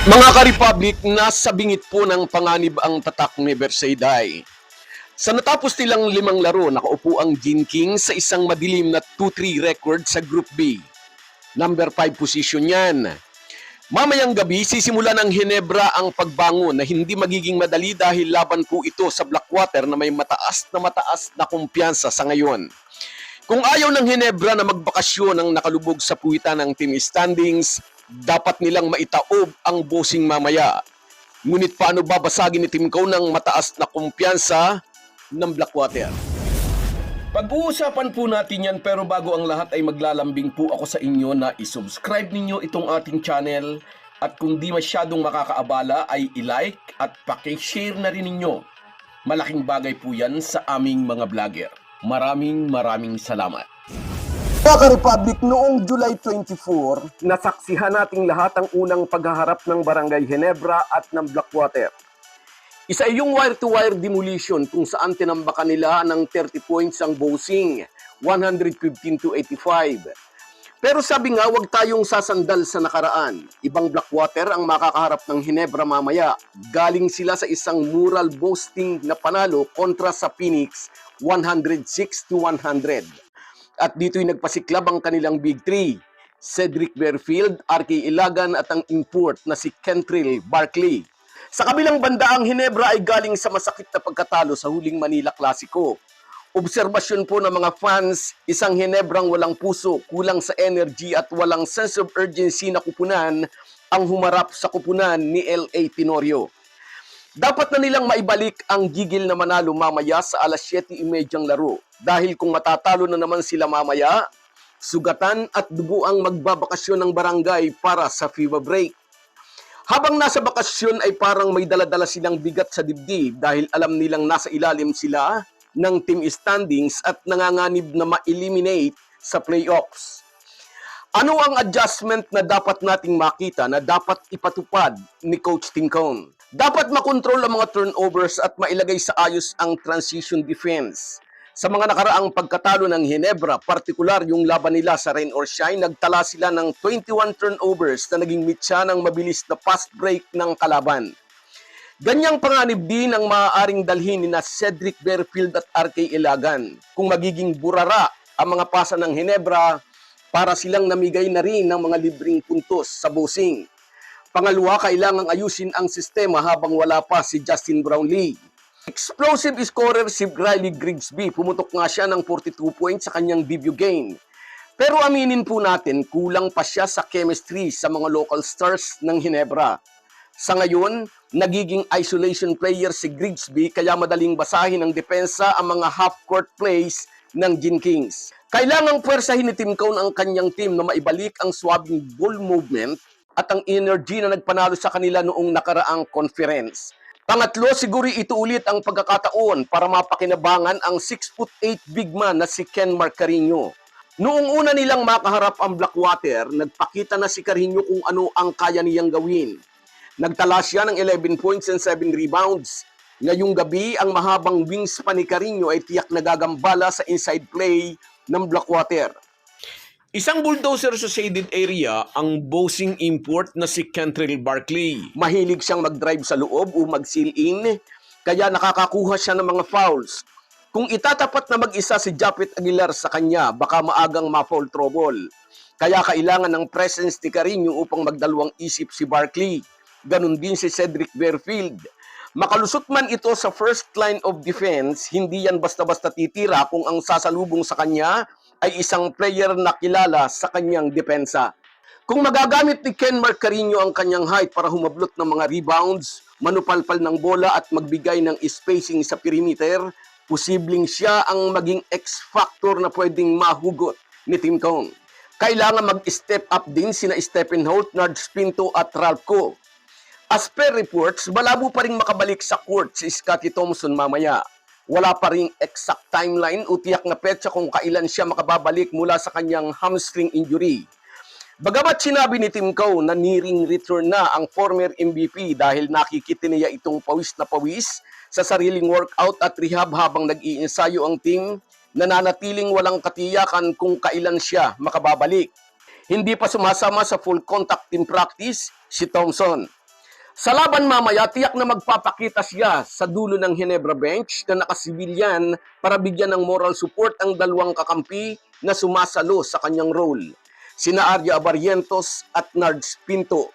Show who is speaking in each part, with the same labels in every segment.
Speaker 1: Mga ka-Republic, nasa bingit po ng panganib ang tatak ni Bersayday. Sa natapos nilang 5 laro, nakaupo ang Gin King sa isang madilim na 2-3 record sa Group B. Number 5 position yan. Mamayang gabi, sisimulan ng Hinebra ang pagbangon na hindi magiging madali dahil laban po ito sa Blackwater na may mataas na kumpiyansa sa ngayon. Kung ayaw ng Hinebra na magbakasyon ang nakalubog sa puwitan ng team standings, dapat nilang maitaob ang bossing mamaya. Ngunit paano babasagin ni Team Ko ng mataas na kumpiyansa ng Blackwater? Pag-uusapan po natin yan, pero bago ang lahat ay maglalambing po ako sa inyo na isubscribe ninyo itong ating channel at kung di masyadong makakaabala ay i-like at paki-share na rin ninyo. Malaking bagay po yan sa aming mga vlogger. Maraming salamat. Mga ka-Republic, noong July 24, nasaksihan nating lahat ang unang paghaharap ng Barangay Hinebra at ng Blackwater. Isa yung wire-to-wire demolition kung saan tinambakan nila ng 30 points ang bossing, 115-85. Pero sabi nga, huwag tayong sasandal sa nakaraan. Ibang Blackwater ang makakaharap ng Hinebra mamaya. Galing sila sa isang mural boasting na panalo kontra sa Phoenix, 106-100. At dito'y nagpasiklab ang kanilang Big Three, Cedric Berfield, RK Ilagan at ang import na si Kentrell Barkley. Sa kabilang banda, ang Hinebra ay galing sa masakit na pagkatalo sa huling Manila Clasico. Obserbasyon po ng mga fans, isang Hinebrang walang puso, kulang sa energy at walang sense of urgency na kupunan ang humarap sa kupunan ni L.A. Tenorio. Dapat na nilang maibalik ang gigil na manalo mamaya sa alas 7:30 laro. Dahil kung matatalo na naman sila mamaya, sugatan at dugo ang magbabakasyon ng barangay para sa FIBA break. Habang nasa bakasyon ay parang may daladala silang bigat sa dibdib dahil alam nilang nasa ilalim sila ng team standings at nanganganib na ma-eliminate sa playoffs. Ano ang adjustment na dapat nating makita na dapat ipatupad ni Coach Tincon? Dapat makontrol ang mga turnovers at mailagay sa ayos ang transition defense. Sa mga nakaraang pagkatalo ng Hinebra, partikular yung laban nila sa Rain or Shine, nagtala sila ng 21 turnovers na naging mitya ng mabilis na fast break ng kalaban. Ganyang panganib din ang maaaring dalhin ni na Cedric Berfield at RK Ilagan kung magiging burara ang mga pasa ng Hinebra para silang namigay na rin ng mga libreng puntos sa bossing. Pangalawa, kailangang ayusin ang sistema habang wala pa si Justin Brownlee. Explosive scorer si Riley Grigsby, pumutok nga siya ng 42 points sa kanyang debut game. Pero aminin po natin, kulang pa siya sa chemistry sa mga local stars ng Hinebra. Sa ngayon, nagiging isolation player si Grigsby kaya madaling basahin ng depensa ang mga half-court plays ng Gin Kings. Kailangang puwersahin ni Team Cone ang kanyang team na maibalik ang swabing ball movement at ang energy na nagpanalo sa kanila noong nakaraang conference. Pangatlo, siguro ito ulit ang pagkakataon para mapakinabangan ang 6'8" big man na si Ken Marcarino. Noong una nilang makaharap ang Blackwater, nagpakita na si Carino kung ano ang kaya niyang gawin. Nagtala siya ng 11 points and 7 rebounds. Ngayong gabi, ang mahabang wings pa ni Carino ay tiyak na gagambala sa inside play ng Blackwater. Isang bulldozer sa shaded area ang bossing import na si Kentrell Barkley. Mahilig siyang mag-drive sa loob o mag-seal in, kaya nakakakuha siya ng mga fouls. Kung itatapat na mag-isa si Japet Aguilar sa kanya, baka maagang ma-foul trouble. Kaya kailangan ng presence ni Carino upang magdalawang isip si Barkley. Ganon din si Cedric Berfield. Makalusot man ito sa first line of defense, hindi yan basta-basta titira kung ang sasalubong sa kanya ay isang player na kilala sa kanyang depensa. Kung magagamit ni Ken Marcarino ang kanyang height para humablot ng mga rebounds, manupalpal ng bola at magbigay ng spacing sa perimeter, posibleng siya ang maging X-factor na pwedeng mahugot ni Team Cone. Kailangan mag-step up din sina Stephen Holt, Nards Pinto at Ralph Co. As per reports, malabo pa rin makabalik sa court si Scottie Thompson mamaya. Wala pa ring exact timeline o tiyak na petsa kung kailan siya makababalik mula sa kanyang hamstring injury. Bagamat sinabi ni Team Cone na nearing return na ang former MVP dahil nakikita niya itong pawis na pawis sa sariling workout at rehab habang nag-iinsayo ang team, nananatiling walang katiyakan kung kailan siya makababalik. Hindi pa sumasama sa full contact team practice si Thompson. Sa laban mamaya, tiyak na magpapakita siya sa dulo ng Ginebra bench na nakasibilyan para bigyan ng moral support ang dalawang kakampi na sumasalo sa kanyang role, sina Arya Abarrientos at Nards Pinto.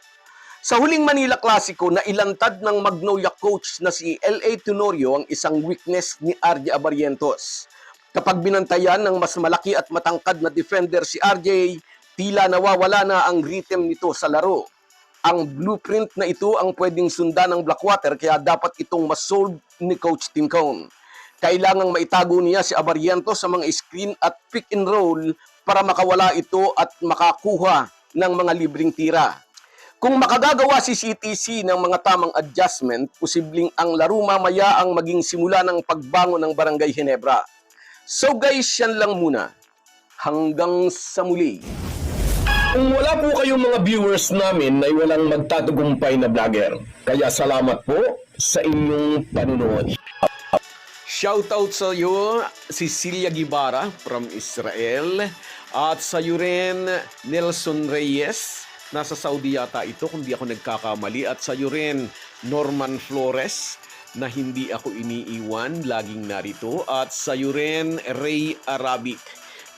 Speaker 1: Sa huling Manila Clasico, nailantad ng Magnolia coach na si L.A. Tenorio ang isang weakness ni Arya Abarrientos. Kapag binantayan ng mas malaki at matangkad na defender si RJ, tila nawawala na ang rhythm nito sa laro. Ang blueprint na ito ang pwedeng sundan ng Blackwater kaya dapat itong masolve ni Coach Tim Cone. Kailangang maitago niya si Abarrientos sa mga screen at pick and roll para makawala ito at makakuha ng mga libreng tira. Kung makagagawa si CTC ng mga tamang adjustment, posibleng ang laro mamaya ang maging simula ng pagbangon ng Barangay Ginebra. So guys, yan lang muna. Hanggang sa muli. Kung wala po kayong mga viewers namin ay walang magtatagumpay na vlogger. Kaya salamat po sa inyong panunood. Shoutout sa iyo, Cecilia Guevara from Israel. At sa iyo rin, Nelson Reyes. Nasa Saudi yata ito kung di ako nagkakamali. At sa iyo rin, Norman Flores, na hindi ako iniiwan, laging narito. At sa iyo rin, Ray Arabic.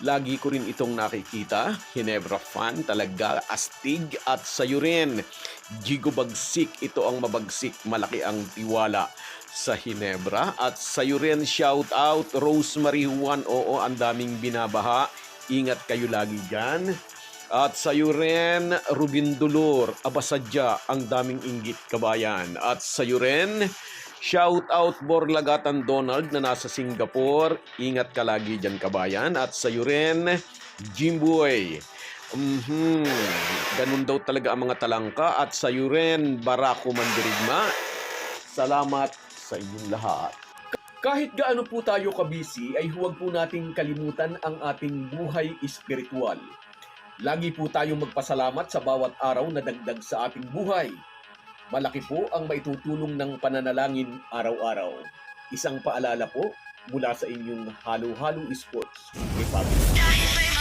Speaker 1: Lagi ko rin itong nakikita. Ginebra fan talaga, astig. At sa iyo rin, Jigo Bagsik. Ito ang mabagsik. Malaki ang tiwala sa Ginebra. At sa iyo rin, shout out, Rosemary Juan. Oo, ang daming binabaha. Ingat kayo lagi dyan. At sa iyo rin, Rubin Dolor. Abasadya, ang daming inggit kabayan. At sa iyo rin, shout out Borlagatan Donald na nasa Singapore. Ingat ka lagi dyan kabayan. At sa iyo rin, Jimboy. Ganun daw talaga ang mga talangka. At sa iyo rin, Barako Mandirigma. Salamat sa inyong lahat. Kahit gaano po tayo kabisi, ay huwag po nating kalimutan ang ating buhay espiritual. Lagi po tayong magpasalamat sa bawat araw na dagdag sa ating buhay. Malaki po ang maitutulong ng pananalangin araw-araw. Isang paalala po mula sa inyong Halo-Halo Sports. Republic.